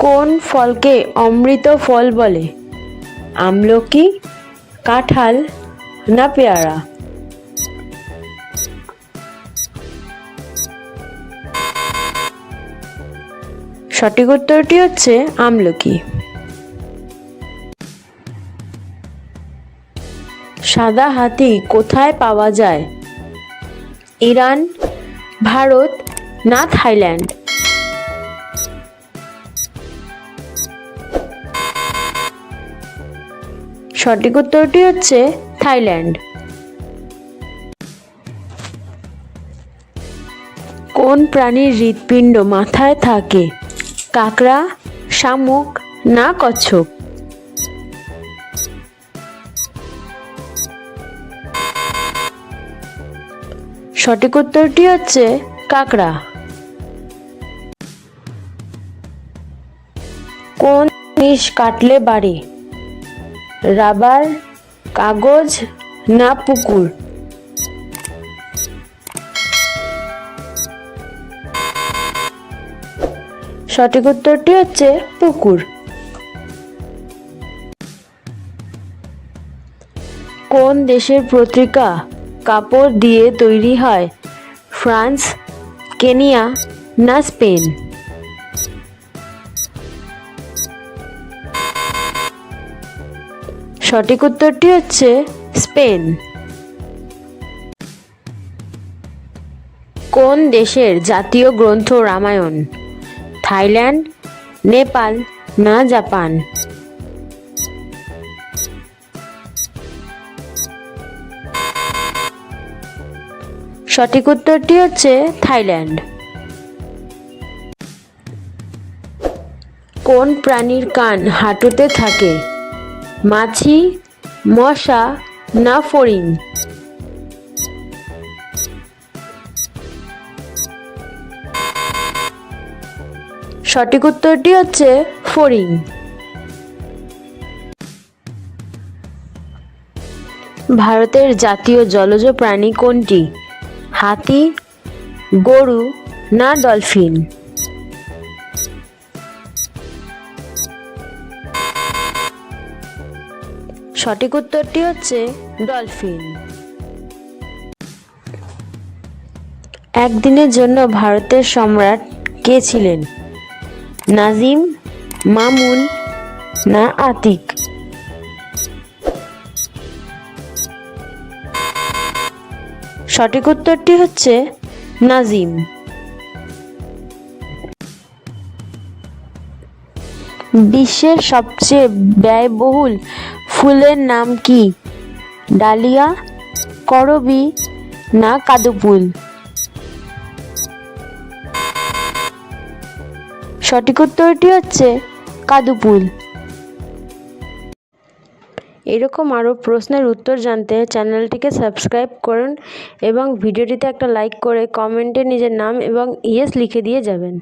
কোন ফলকে অমৃত ফল বলে? আমলকি, কাঁঠাল না পেয়ারা? সঠিক উত্তরটি হচ্ছে আমলকি। সাদা হাতি কোথায় পাওয়া যায়? ইরান, ভারত না থাইল্যান্ড? সঠিক উত্তরটি হচ্ছে থাইল্যান্ড। কোন প্রাণীর হৃৎপিণ্ড মাথায় থাকে? কাকড়া, শামুক না কচ্ছপ? সঠিক উত্তরটি হচ্ছে কাকড়া। কোন জিনিস কাটলে বাড়ে? রাবার, কাগজ না পুকুর? সঠিক উত্তরটি হচ্ছে পুকুর। কোন দেশের পত্রিকা কাপড় দিয়ে তৈরি হয়? ফ্রান্স, কেনিয়া না স্পেন? সঠিক উত্তরটি হচ্ছে স্পেন। কোন দেশের জাতীয় গ্রন্থ রামায়ণ? থাইল্যান্ড, নেপাল না জাপান? সঠিক উত্তরটি হচ্ছে থাইল্যান্ড। কোন প্রাণীর কান হাঁটুতে থাকে? মাছি, মশা না ফড়িং? সঠিক উত্তরটি হচ্ছে ফড়িং। ভারতের জাতীয় জলজ প্রাণী কোনটি? হাতি, গরু না ডলফিন? সঠিক উত্তরটি হচ্ছে ডলফিন। একদিনের জন্য ভারতের সম্রাট কে ছিলেন? নাজিম, মামুন না আতিক? সঠিক উত্তরটি হচ্ছে নাজিম। বিশ্বের সবচেয়ে ব্যয়বহুল ফুলের নাম কি? ডালিয়া, করবী না কাদুফুল? সঠিক উত্তরটি হচ্ছে কাদুফুল। এরকম আরও প্রশ্নের উত্তর জানতে চ্যানেলটিকে সাবস্ক্রাইব করুন এবং ভিডিওটিতে একটা লাইক করে কমেন্টে নিজের নাম এবং ইয়েস লিখে দিয়ে যাবেন।